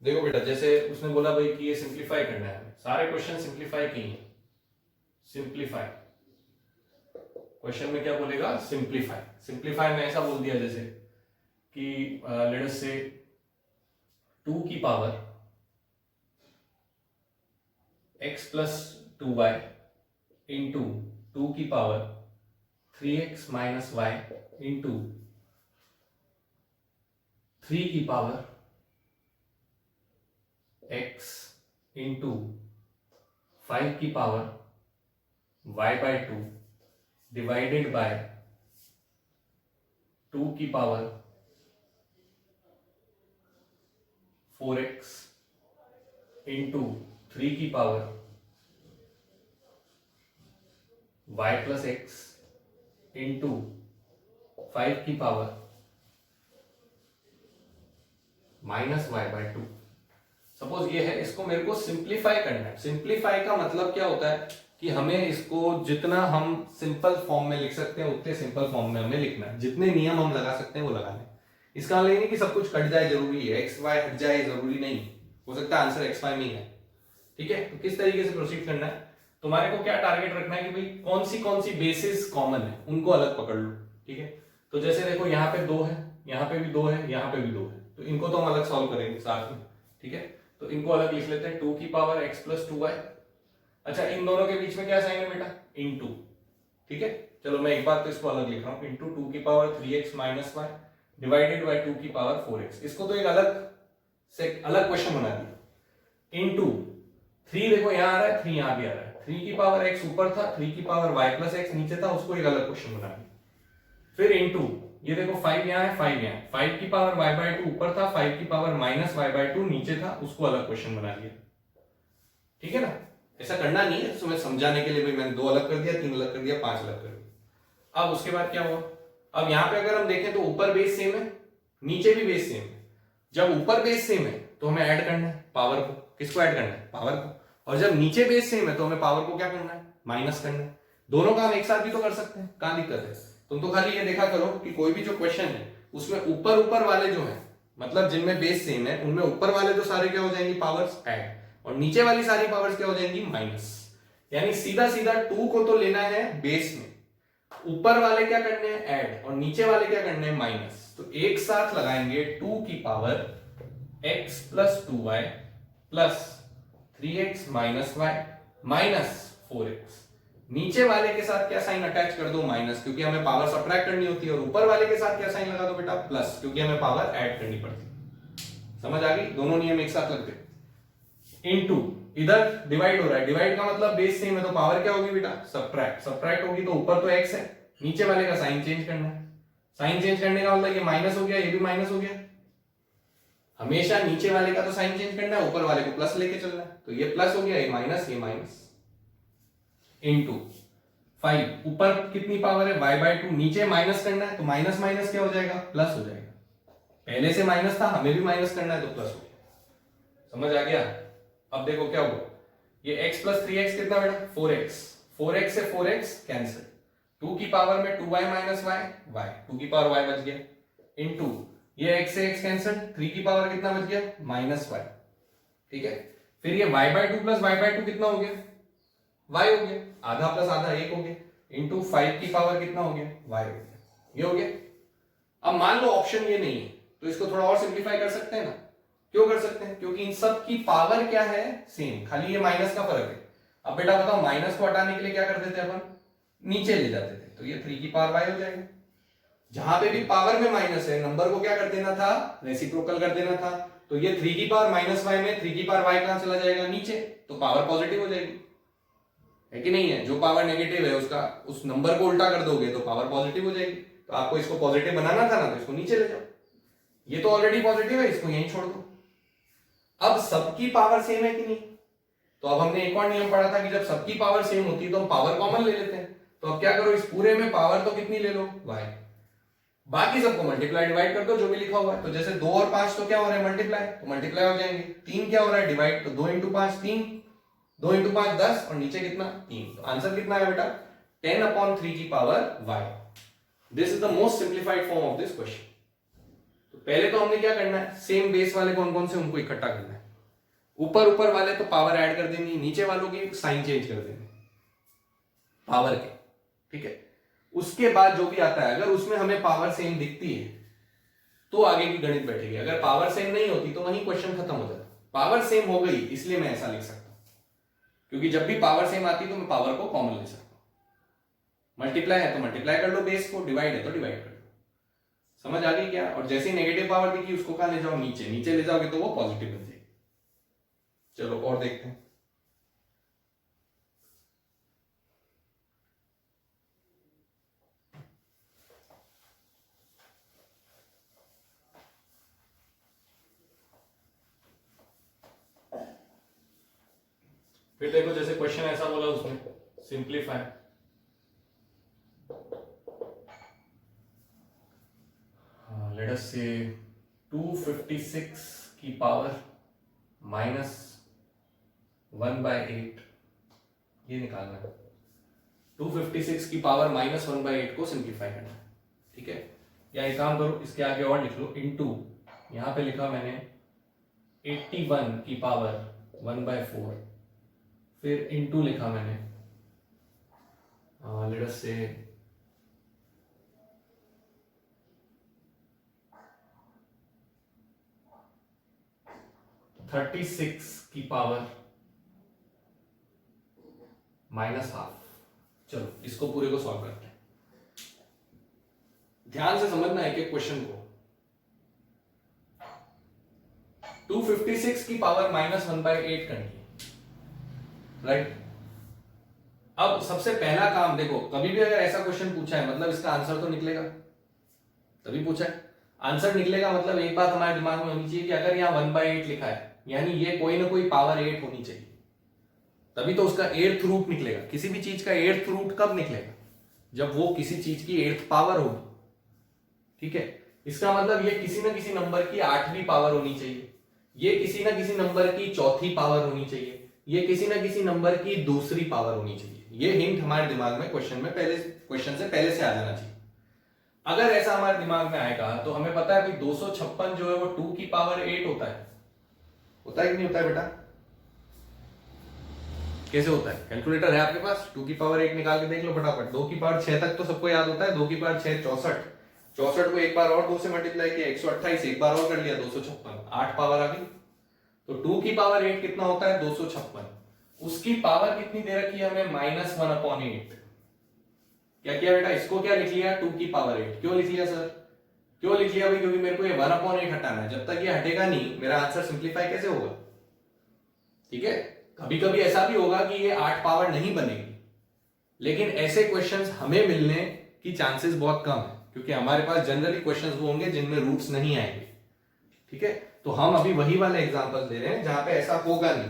देखो बेटा, जैसे उसने बोला भाई कि ये सिंप्लीफाई करना है, सारे क्वेश्चन सिंप्लीफाई किए, सिंप्लीफाई क्वेश्चन में क्या बोलेगा, सिंप्लीफाई। सिंप्लीफाई में ऐसा बोल दिया जैसे कि लेट अस से 2 की power x plus 2y into 2 की power 3x minus y into 3 की पावर x इंटू 5 की power y by 2 divided by 2 की पावर 4x इंटू 3 की power y plus x into 5 की power minus y by 2। Suppose ये है, इसको मेरे को सिंप्लीफाई करना है। सिंप्लीफाई का मतलब क्या होता है कि हमें इसको जितना हम सिंपल फॉर्म में लिख सकते हैं उतने सिंपल फॉर्म में हमें लिखना है, जितने नियम हम लगा सकते हैं वो लगाने। इसका मतलब नहीं कि सब कुछ कट जाए जरूरी है, एक्स वाई हट जाए जरूरी नहीं, हो सकता है आंसर एक्स वाई में ही है। ठीक है, तो किस तरीके से प्रोसीड करना है, तुम्हारे को क्या टारगेट रखना है कि भाई कौन सी बेसिस कॉमन है उनको अलग पकड़ लो। ठीक है, तो जैसे देखो यहाँ पे 2 है, यहाँ पे भी 2 है, यहाँ पे भी 2 है, तो इनको तो हम अलग सॉल्व करेंगे साथ में। ठीक है, तो इनको अलग लिख लेते हैं, 2 की पावर x प्लस 2y। अच्छा, इन दोनों के बीच में क्या साइन है बेटा, इनटू। ठीक है, चलो मैं एक बार तो इसको अलग लिख रहा हूँ, इंटू 2 की power 3x minus y divided by 2 की पावर 4x। इसको तो एक अलग क्वेश्चन बना दिया। इंटू 3 देखो यहाँ आ रहा है, 3 यहाँ भी आ रहा है, 3 की पावर x ऊपर था, 3 की पावर y प्लस एक्स नीचे था, उसको एक अलग क्वेश्चन बना दिया। फिर इंटू ये देखो 5 यहाँ है, 5 यहाँ, 5 की पावर y बाय 2 ऊपर था, 5 की पावर माइनस y बाय 2 नीचे था, उसको अलग क्वेश्चन बना दिया। ठीक है ना, ऐसा करना नहीं है, तुम्हें समझाने के लिए भाई मैंने 2 अलग कर दिया, 3 अलग कर दिया, 5 अलग कर दिया। अब उसके बाद क्या हुआ, अब यहाँ पे अगर हम देखें तो ऊपर बेस सेम है, नीचे भी बेस सेम है। जब ऊपर बेस सेम है तो हमें ऐड करना है पावर को, किसको ऐड करना है, पावर को। और जब नीचे बेस सेम है तो हमें पावर को क्या करना है, माइनस करना है। दोनों काम एक साथ भी तो कर सकते हैं, कहां दिक्कत है। तुम तो खाली ये देखा करो कि कोई भी जो क्वेश्चन है उसमें ऊपर ऊपर वाले जो है, मतलब जिनमें बेस सेम है, उनमें ऊपर वाले तो सारे क्या हो जाएंगे, पावर्स ऐड, और नीचे वाली सारी पावर्स क्या हो जाएंगी, माइनस। यानी सीधा सीधा 2 को तो लेना है बेस में, ऊपर वाले क्या करने हैं, ऐड, और नीचे वाले क्या करने हैं, माइनस। तो एक साथ लगाएंगे 2 की power x plus 2y plus 3x minus y minus 4x। नीचे वाले के साथ क्या साइन अटैच कर दो, माइनस, क्योंकि हमें पावर सब्ट्रैक्ट करनी होती है, और ऊपर वाले के साथ क्या साइन लगा दो बेटा, प्लस, क्योंकि हमें पावर ऐड करनी पड़ती। समझ आ गई, दोनों नियम एक साथ लगते। इनटू इधर डिवाइड हो रहा है, डिवाइड का मतलब बेस सेम है तो पावर क्या होगी बेटा, सब्ट्रैक्ट। सब्ट्रैक्ट होगी तो ऊपर तो x है, नीचे वाले का साइन चेंज करना है। साइन चेंज करने का मतलब ये माइनस हो गया, ये भी माइनस हो गया। हमेशा नीचे वाले का तो साइन चेंज करना है, ऊपर वाले को प्लस लेके चलना है। तो ये प्लस हो गया, ये माइनस, ये माइनस। इंटू 5, ऊपर कितनी पावर है, y बाय 2, नीचे माइनस करना है, तो माइनस माइनस क्या हो जाएगा, प्लस हो जाएगा। पहले से माइनस था, हमें भी माइनस करना है, तो प्लस हो गया। समझ आ गया। अब देखो क्या हुआ, ये x प्लस 3x कितना बेटा, 4x, 4x से 4x कैंसिल, 2 की पावर में 2y माइनस y, y, 2 की पावर y बच गया, इंटू ये x से x कैंसिल, 3 की पावर कितना बच गया, माइनस y। ठीक है, फिर ये y by 2 plus y by 2 कितना हो गया, y हो गया, आधा प्लस आधा 1 हो गया, इंटू 5 की पावर कितना हो गया, y हो गया, ये हो गया। अब मान लो ऑप्शन ये नहीं है, तो इसको थोड़ा और सिंप्लीफाई कर सकते हैं ना। क्यों कर सकते हैं, क्योंकि इन सब की पावर क्या है, सेम, खाली ये माइनस का फर्क है। अब बेटा बताओ, माइनस को हटाने के लिए क्या करते थे अपन, नीचे ले जाते थे, तो ये 3 की पावर y हो जाएगा। जहां पे भी पावर में माइनस है, नंबर को क्या कर देना था, रेसिप्रोकल कर देना था। तो ये 3 की पावर माइनस y में 3 की पावर y कहां चला जाएगा, नीचे, तो पावर पॉजिटिव हो जाएगी, है कि नहीं है। जो पावर नेगेटिव है उसका, उस नंबर को उल्टा कर दोगे तो पावर पॉजिटिव हो जाएगी। तो आपको इसको पॉजिटिव बनाना था ना, तो इसको नीचे ले जाओ। ये तो ऑलरेडी पॉजिटिव है, इसको यहीं छोड़ दो। अब सबकी पावर सेम है कि नहीं, तो अब हमने एक और नियम पढ़ा था कि जब सबकी पावर सेम होती है तो हम पावर कॉमन ले लेते हैं। तो अब क्या करो, इस पूरे में पावर तो कितनी ले लो, y, बाकी सबको मल्टीप्लाई डिवाइड कर दो जो भी लिखा हुआ है। तो जैसे 2 और 5 तो क्या हो रहा है, मल्टीप्लाई, तो मल्टीप्लाई हो जाएंगे। 3 क्या हो रहा है, डिवाइड, तो 2 इंटू 5 3, 2 इंटू 5 10, और नीचे कितना, 3। तो आंसर कितना है बेटा, 10 अपॉन 3 की power y। This is the most simplified form of this question. तो पहले तो हमने क्या करना है, सेम बेस वाले कौन कौन से उनको इकट्ठा करना है, ऊपर वाले तो पावर ऐड कर देनी, नीचे वालों की साइन चेंज कर देनी पावर के, ठीक है। उसके बाद जो भी आता है, अगर उसमें हमें पावर सेम दिखती है तो आगे की गणित बैठेगी, अगर पावर सेम नहीं होती तो वहीं क्वेश्चन खत्म हो जाता। पावर सेम हो गई इसलिए मैं ऐसा लिख सकता हूं, क्योंकि जब भी पावर सेम आती तो मैं पावर को कॉमन ले सकता हूं। मल्टीप्लाई है तो मल्टीप्लाई कर लो बेस को, डिवाइड है तो डिवाइड कर लो। समझ आ गई क्या? और जैसे नेगेटिव पावर दिखी उसको कहां ले जाओ, नीचे, नीचे ले जाओगे तो वो पॉजिटिव बन जाएगी। चलो और देखते हैं। फिर देखो जैसे क्वेश्चन ऐसा बोला उसमें, सिंप्लीफाई, लेट अस से 256 की पावर -1/8 ये निकालना है। 256 की पावर -1/8 को सिंप्लीफाई करना है, ठीक है। या एक काम करो, इसके आगे और लिख लो, इनटू, यहां पे लिखा मैंने 81 की पावर 1/4, फिर इनटू लिखा मैंने लेट अस से 36 की पावर -12। चलो इसको पूरे को सॉल्व करते हैं। ध्यान से समझना है कि क्वेश्चन को 256 की पावर -1/8 करनी है, राइट। अब सबसे पहला काम देखो, कभी भी अगर ऐसा क्वेश्चन पूछा है मतलब इसका आंसर तो निकलेगा, तभी पूछा है, आंसर निकलेगा मतलब एक बात हमारे दिमाग में होनी चाहिए कि अगर यहाँ 1/8 लिखा है यानी ये कोई ना कोई पावर 8 होनी चाहिए, तभी तो उसका 8th रूट निकलेगा। किसी भी चीज का 8th रूट कब निकलेगा? जब वो किसी चीज की 8th पावर होगी, ठीक है। इसका मतलब ये किसी ना किसी नंबर की 8वीं पावर होनी चाहिए, ये किसी ना किसी नंबर की 4थी पावर होनी चाहिए, ये किसी ना किसी नंबर की दूसरी पावर होनी चाहिए। ये हिंट हमारे दिमाग में क्वेश्चन से पहले से आ जाना चाहिए। अगर ऐसा हमारे दिमाग में आएगा तो हमें पता है भाई 256 जो है वो 2 की पावर 8 होता है कि नहीं होता है बेटा? कैसे होता है? कैलकुलेटर है आपके पास, 2 की पावर 8 निकाल के देख लो फटाफट। 2 की पावर 6 तक तो सबको याद होता है, 2 की पावर 6 64, 64 को एक बार और 2 से मल्टीप्लाई किया 128, एक बार और कर लिया 256, 8 पावर आ गई। तो 2 की पावर 8 कितना होता है? 256। उसकी पावर कितनी दे रखी है हमें? -1/8। क्या किया बेटा? इसको क्या लिख लिया? 2 की पावर 8। क्यों लिख लिया सर? क्यों लिख लिया भाई? क्योंकि मेरे को ये 1/8 हटाना है। जब तक ये हटेगा नहीं मेरा आंसर सिंप्लीफाई कैसे होगा? ठीक है, कभी कभी ऐसा भी होगा कि ये 8 पावर नहीं बनेगी, लेकिन ऐसे क्वेश्चंस हमें मिलने की चांसेस बहुत कम है, क्योंकि हमारे पास जनरली क्वेश्चंस वो होंगे जिनमें रूट्स नहीं आएंगे, ठीक है। तो हम अभी वही वाले एग्जांपल दे रहे हैं जहां पे ऐसा होगा नहीं।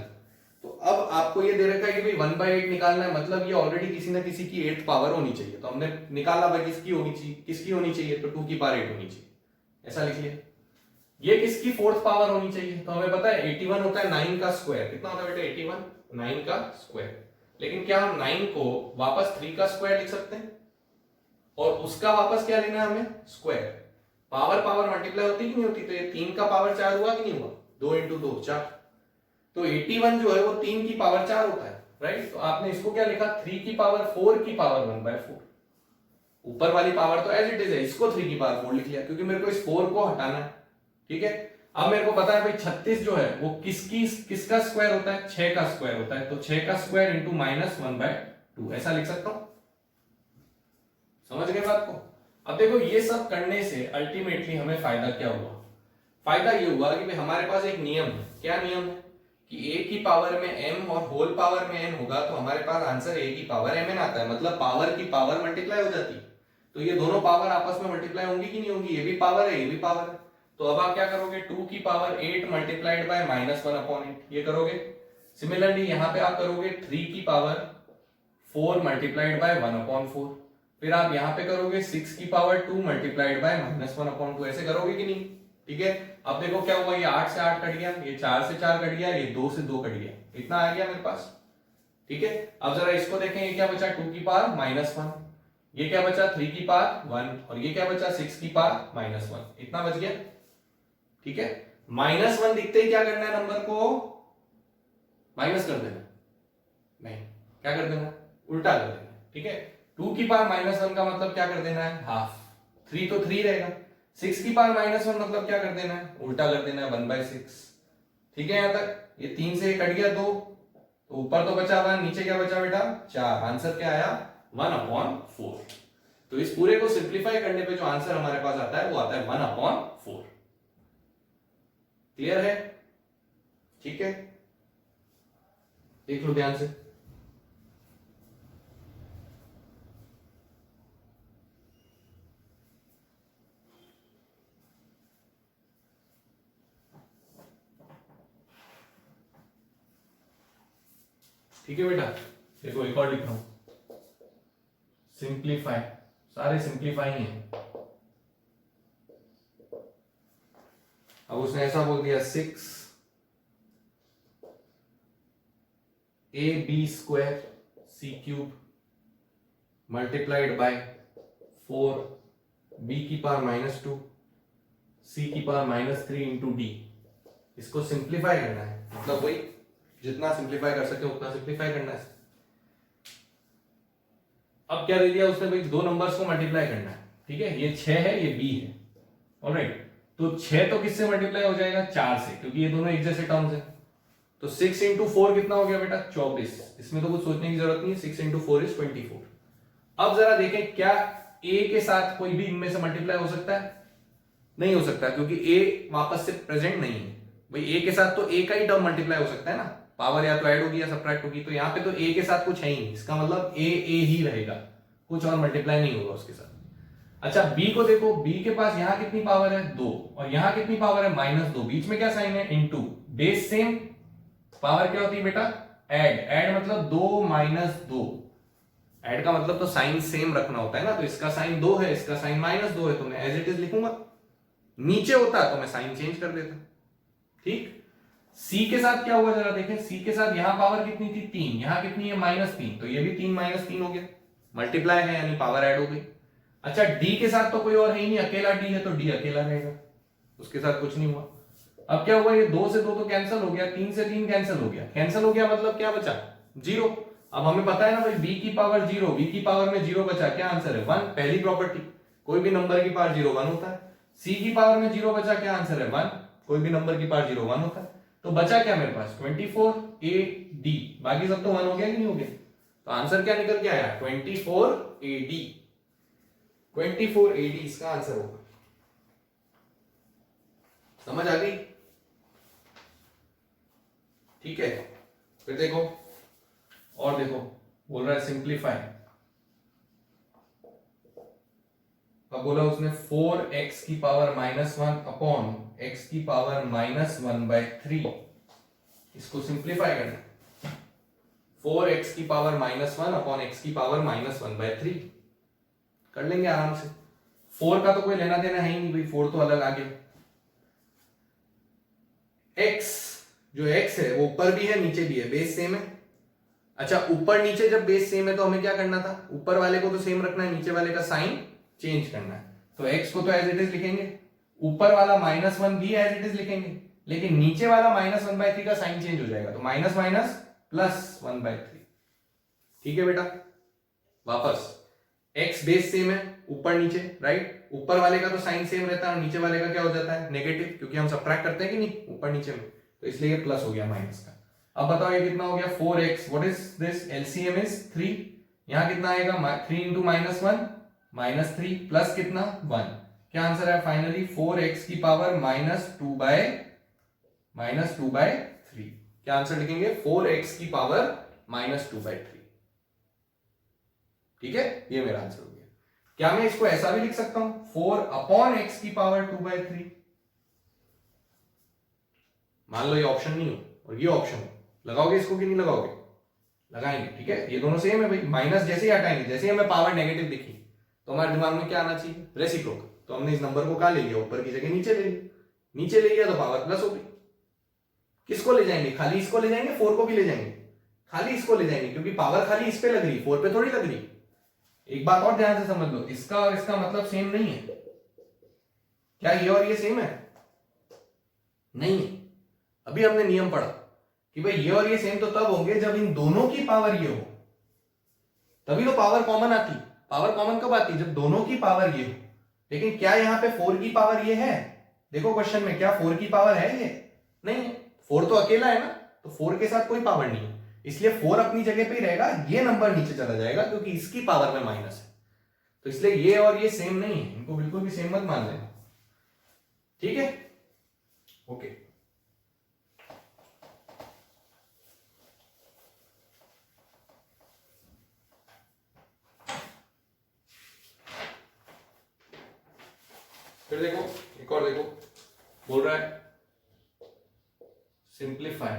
तो अब आपको ये दे रखा है कि भाई 1/8 निकालना है, मतलब ये ऑलरेडी किसी ना किसी की 8th पावर होनी चाहिए। तो हमने निकाला भाई किसकी होनी चाहिए? तो 2 की पावर 8 होनी चाहिए, ऐसा लिख लिया। ये किसकी 4th पावर होनी चाहिए? तो हमें पता है 81 होता है 9 का स्क्वायर। कितना होता है बेटा? 81, 9 का स्क्वायर। लेकिन क्या हम 9 को वापस 3 का स्क्वायर लिख सकते हैं? और उसका वापस क्या लेना है हमें? स्क्वायर। पावर मल्टीप्लाई होती कि नहीं होती? तो ये 3 का पावर 4 हुआ कि नहीं हुआ? 2 × 2 4। तो 81 जो है वो 3 की पावर 4 होता है, राइट। तो आपने इसको क्या लिखा? 3 की पावर 4 की पावर 1/4। ऊपर वाली पावर तो एज इट इज है, इसको 3 की पावर 4 लिख लिया क्योंकि मेरे को इस 4 को हटाना है, ठीक है। अब मेरे को पता है भाई 36 जो है वो किसका स्क्वायर होता है? 6 का स्क्वायर होता है। तो 6 का स्क्वायर इंटू -1/2 ऐसा लिख सकता हूं। समझ गए बात को? अब देखो ये सब करने से अल्टीमेटली हमें फायदा क्या हुआ? फायदा ये हुआ कि भाई हमारे पास एक नियम है। क्या नियम है? कि a की पावर में m और होल पावर में n होगा तो हमारे पास आंसर a की पावर mn आता है, मतलब पावर की पावर मल्टीप्लाई हो जाती है। तो ये दोनों पावर आपस में मल्टीप्लाई होंगी कि नहीं होंगी? ये भी पावर है, ये भी पावर है। तो अब आप क्या करोगे? 2 की पावर 8 मल्टीप्लाइड बाय -1/8 ये करोगे। सिमिलरली यहां पे आप करोगे 3 की पावर 4 मल्टीप्लाइड बाय 1/4। फिर आप यहां पे करोगे 6 की पावर 2 मल्टीप्लाइड बाय -1/2। ऐसे करोगे कि नहीं? ठीक है। अब देखो क्या हुआ, ये 8 से 8 कट गया, ये 4 से 4 कट गया, ये 2 से 2 कट गया, इतना आ गया मेरे पास, ठीक है। अब जरा इसको देखें, ये क्या बचा? 2 की पावर -1, ये क्या बचा? 3 की पावर 1, और ये क्या बचा? 6 की पावर -1, इतना बच गया, ठीक है, -1 दिखते ही क्या करना है, नंबर को माइनस कर देना, नहीं क्या कर देना, उल्टा कर देना, ठीक है। 2 की पावर -1 का मतलब क्या कर देना है, हाफ, 3 तो 3 रहेगा, 6 की पावर -1 मतलब क्या कर देना है, उल्टा कर देना है, 1/6, ठीक है। यहां तक ये 3 से कट गया 2, तो ऊपर तो बचा 1, नीचे क्या बचा बेटा 4, आंसर क्या आया 1/4। तो इस पूरे को सिंप्लीफाई करने पे जो आंसर हमारे पास आता है वो आता है 1/4। क्लियर है, ठीक है, देख लो ध्यान से। ठीक है बेटा, देखो एक और लिख रहा हूं, सिंप्लीफाई, सारे सिंप्लीफाई हैं। अब उसने ऐसा बोल दिया 6 AB² C³ multiplied by 4 B⁻² C⁻³ into D। इसको सिंप्लीफाई करना है, मतलब वही जितना सिंप्लीफाई कर सके उतना सिंप्लीफाई करना है। अब क्या दे दिया उसने भाई, दो नंबर्स को मल्टीप्लाई करना है, ठीक है, ये 6 है ये B है, ऑलराइट। तो 6 तो किससे मल्टीप्लाई हो जाएगा, 4 से, क्योंकि ये दोनों एक जैसे टर्म्स है। तो 6 इंटू 4 कितना हो गया बेटा 24, इसमें तो कुछ सोचने की जरूरत नहीं है, 6 इंटू 4 इज 24। अब जरा देखें क्या A के साथ कोई भी इनमें से मल्टीप्लाई हो सकता है, नहीं हो सकता, क्योंकि A वापस से प्रेजेंट नहीं है भाई। A के साथ तो A का ही टर्म मल्टीप्लाई हो सकता है ना, पावर या तो ऐड होगी या सब्ट्रैक्ट होगी, तो यहाँ पे तो A के साथ कुछ है ही नहीं, इसका मतलब A ही रहेगा, कुछ और मल्टीप्लाई नहीं होगा उसके साथ। अच्छा B को देखो, B के पास यहाँ कितनी पावर है 2, और यहाँ कितनी पावर है -2, बीच में क्या साइन है इनटू, बेस सेम, पावर क्या होती है बेटा ऐड, ऐड मतलब 2 - 2, ऐड का मतलब तो साइन सेम रखना होता है ना, तो इसका साइन 2 है, इसका साइन -2 है, तो मैं एज इट इज लिखूंगा, नीचे होता तो मैं साइन चेंज कर देता, ठीक। C के साथ क्या हुआ जरा देखें, C के साथ यहां पावर कितनी थी 3, यहां कितनी है -3, तो ये भी 3 - 3 हो गया, मल्टीप्लाई है यानी पावर ऐड हो गई। अच्छा D के साथ तो कोई और है ही नहीं, अकेला D है, तो D अकेला रहेगा, उसके साथ कुछ नहीं हुआ। अब क्या हुआ, ये 2 से 2 तो कैंसिल हो गया, 3 से 3 कैंसिल हो गया, कैंसिल हो गया मतलब क्या बचा 0। अब हमें पता है ना भाई B की पावर 0, B की पावर में 0 बचा, क्या आंसर है 1, पहली प्रॉपर्टी, कोई भी नंबर की पावर 0 1 होता है। C की पावर में 0 बचा, क्या आंसर है 1, कोई भी नंबर की पावर 0 1 होता है। तो बचा क्या मेरे पास 24AD, बाकी सब तो 1 हो गया कि नहीं हो गया, तो आंसर क्या निकल के आया 24AD, 24AD इसका आंसर होगा। समझ आ गई, ठीक है। फिर देखो और देखो, बोल रहा है सिंप्लीफाई, अब बोला उसने 4x की पावर -1 अपॉन x की पावर -1/3, इसको सिंप्लीफाई करना, 4x की पावर -1 अपॉन x की पावर -1/3 कर लेंगे आराम से। 4 का तो कोई लेना देना है ही नहीं भाई, 4 तो अलग आ गया। x जो x है वो ऊपर भी है नीचे भी है, बेस सेम है। अच्छा ऊपर नीचे जब बेस सेम है तो हमें क्या करना था, ऊपर वाले को तो सेम रखना है, नीचे वाले का साइन चेंज करना है। तो x को तो एज इट इज लिखेंगे, ऊपर वाला -1 भी एज इट इज लिखेंगे, लेकिन नीचे वाला -1/3 का साइन चेंज हो जाएगा, तो माइनस माइनस प्लस 1/3। ठीक है बेटा, वापस x बेस सेम है ऊपर नीचे, राइट, ऊपर वाले का तो साइन सेम रहता है और नीचे वाले का क्या हो जाता है नेगेटिव, क्योंकि हम सब्ट्रैक्ट करते हैं कि नहीं ऊपर नीचे में, तो इसलिए प्लस हो गया माइनस का। अब बताओ ये कितना हो गया 4x, what is this, LCM is 3, यहां कितना आएगा 3 इंटू -1 -3 प्लस कितना 1, क्या आंसर है फाइनली 4x की पावर -2/3। क्या आंसर लिखेंगे 4x की पावर -2/3। ठीक है, ये मेरा आंसर हो गया। क्या मैं इसको ऐसा भी लिख सकता हूं 4/x की पावर 2/3, मान लो ये ऑप्शन नहीं हो और ये ऑप्शन हो, लगाओगे इसको कि नहीं लगाओगे, लगाएंगे, ठीक है, ये दोनों सेम है भाई, माइनस जैसे ही हटाएंगे, जैसे ही हमें पावर नेगेटिव दिखी तो हमारे दिमाग में क्या आना चाहिए रेसिप्रोकल, तो हमने इस नंबर को कहां ले लिया, ऊपर की जगह नीचे ले लिया, नीचे ले लिया तो पावर प्लस हो गई। किसको ले जाएंगे, खाली इसको ले जाएंगे, 4 को भी ले जाएंगे, खाली इसको ले जाएंगे, क्योंकि पावर खाली इस पे लग रही, 4 पे थोड़ी लग रही। एक बात और ध्यान से समझ लो, इसका और इसका मतलब सेम नहीं है, क्या ये और ये सेम है, नहीं है। अभी हमने नियम पढ़ा कि भाई ये और ये सेम तो तब होंगे जब इन दोनों की पावर ये हो, तभी तो पावर कॉमन आती। पावर कॉमन कब आती? जब दोनों की पावर ये हो। लेकिन क्या यहाँ पे 4 की पावर ये है? देखो क्वेश्चन में, क्या 4 की पावर है ये? नहीं है। 4 तो अकेला है ना, तो 4 के साथ कोई पावर नहीं है, इसलिए 4 अपनी जगह पे ही रहेगा, ये नंबर नीचे चला जाएगा क्योंकि इसकी पावर में माइनस है। तो इसलिए ये और ये सेम नहीं है, इनको बिल्कुल भी सेम मत मान लेना। ठीक है, ओके। फिर देखो, एक और देखो, बोल रहा है सिंप्लीफाई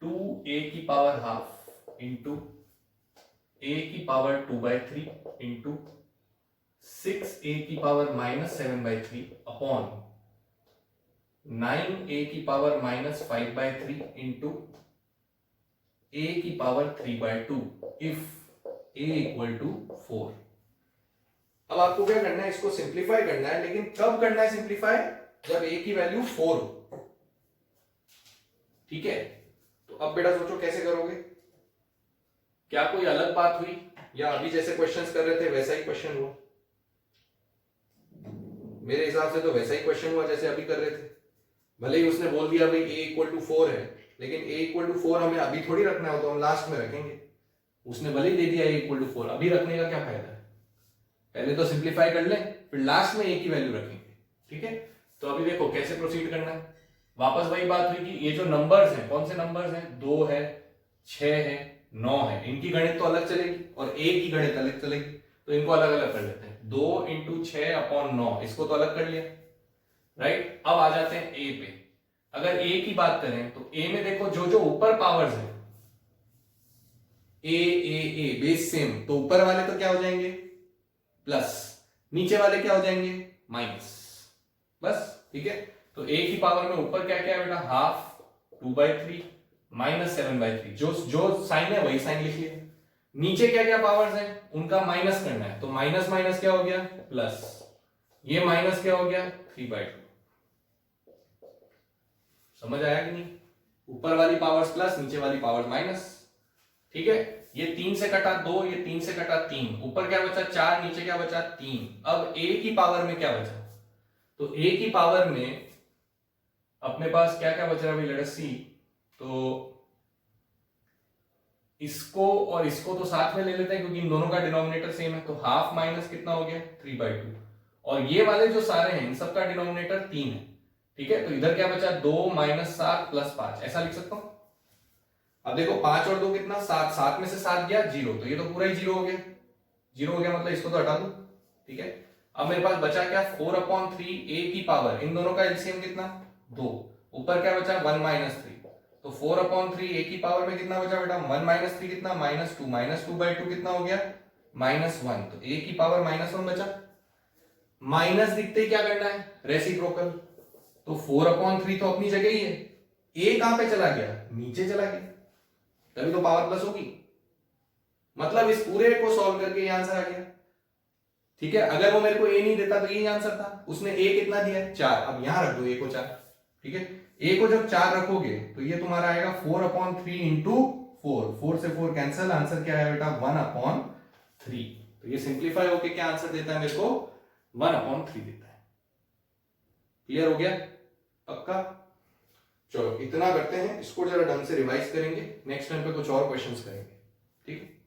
2a की पावर हाफ इंटू a की पावर 2/3 इंटू 6a की पावर -7/3 अपॉन 9a की पावर -5/3 इंटू a की power 3/2 if a equal to 4। अब आपको क्या करना है, इसको सिंप्लीफाई करना है, लेकिन कब करना है सिंप्लीफाई? जब a की वैल्यू 4 हो। ठीक है, तो अब बेटा सोचो कैसे करोगे? क्या कोई अलग बात हुई या अभी जैसे क्वेश्चंस कर रहे थे वैसा ही क्वेश्चन हुआ? मेरे हिसाब से तो वैसा ही क्वेश्चन हुआ जैसे अभी कर रहे थे। भले ही उसने बोल दिया भाई a इक्वल टू 4 है, लेकिन a इक्वल टू 4 हमें अभी थोड़ी रखना हो, तो हम लास्ट में रखेंगे। उसने भले ही दे दिया a इक्वल टू 4, अभी रखने का क्या फायदा है? पहले तो सिंप्लीफाई कर लें, फिर लास्ट में a की वैल्यू रखेंगे। ठीक है, तो अभी देखो कैसे प्रोसीड करना है। वापस वही बात हुई कि ये जो नंबर्स हैं, कौन से नंबर्स हैं? 2 है, 6 है, 9 है, इनकी गणित तो अलग चलेगी और a की गणित अलग चलेगी, तो इनको अलग अलग कर लेते हैं। 2 × 6 अपॉन 9, इसको तो अलग कर लिया, राइट। अब आ जाते हैं a पे। अगर a की बात करें तो a में देखो जो जो ऊपर पावर्स हैं, a बेस सेम, तो ऊपर वाले तो क्या हो जाएंगे? प्लस, नीचे वाले क्या हो जाएंगे? माइनस। बस, ठीक है। तो a की पावर में ऊपर क्या क्या है बेटा? हाफ, 2/3 -7/3, जो साइन है वही साइन लिख लिया। नीचे क्या क्या पावर्स हैं, उनका माइनस करना है, तो माइनस माइनस क्या हो गया? प्लस। ये माइनस क्या हो गया? 3/2। समझ आया कि नहीं? ऊपर वाली पावर्स प्लस, नीचे वाली पावर्स माइनस। ठीक है, ये 3 से कटा 2, ये 3 से कटा 3, ऊपर क्या बचा? 4, नीचे क्या बचा? 3। अब a की पावर में क्या बचा? तो a की पावर में अपने पास क्या क्या बच रहा है? लेट अस सी। तो इसको और इसको तो साथ में ले लेते हैं क्योंकि इन दोनों का डिनोमिनेटर सेम है, तो हाफ माइनस कितना हो गया? 3/2। और ये वाले जो सारे हैं इन सबका डिनोमिनेटर 3 है। ठीक है, तो इधर क्या बचा? 2 - 7 + 5, ऐसा लिख सकता हूं। अब देखो 5 और 2 कितना? 7, 7 में से 7 गया 0, तो ये तो पूरा ही 0 हो गया। 0 हो गया मतलब इसको तो हटा दो। ठीक है, अब मेरे पास बचा क्या? 4/3 a की पावर, इन दोनों का एलसीएम कितना? 2। ऊपर क्या बचा? 1 - 3, तो 4/3 a की पावर में कितना बचा बेटा? 1 - 3 कितना? -2, -2/2 कितना हो गया? -1, तो a की पावर -1 बचा। माइनस दिखते ही क्या करना है? रेसिप्रोकल। तो 4/3 तो अपनी जगह ही है, a कहां पे चला गया? नीचे चला गया, तभी तो पावर प्लस होगी। मतलब इस पूरे को सॉल्व करके ये आंसर आ गया। ठीक है, अगर वो मेरे को ए नहीं देता तो ये आंसर था। उसने ए कितना दिया? 4। अब यहां रख दो ए को 4। ठीक है, ए को जब 4 रखोगे तो ये तुम्हारा आएगा 4/3 इंटू 4, 4 से 4 कैंसिल, आंसर क्या है बेटा? 1/3। तो ये सिंप्लीफाई होके क्या आंसर देता है मेरे को? 1/3 देता है। क्लियर हो गया? पक्का? चलो इतना करते हैं, इसको जरा ढंग से रिवाइज करेंगे, नेक्स्ट टाइम पे कुछ और क्वेश्चंस करेंगे। ठीक है।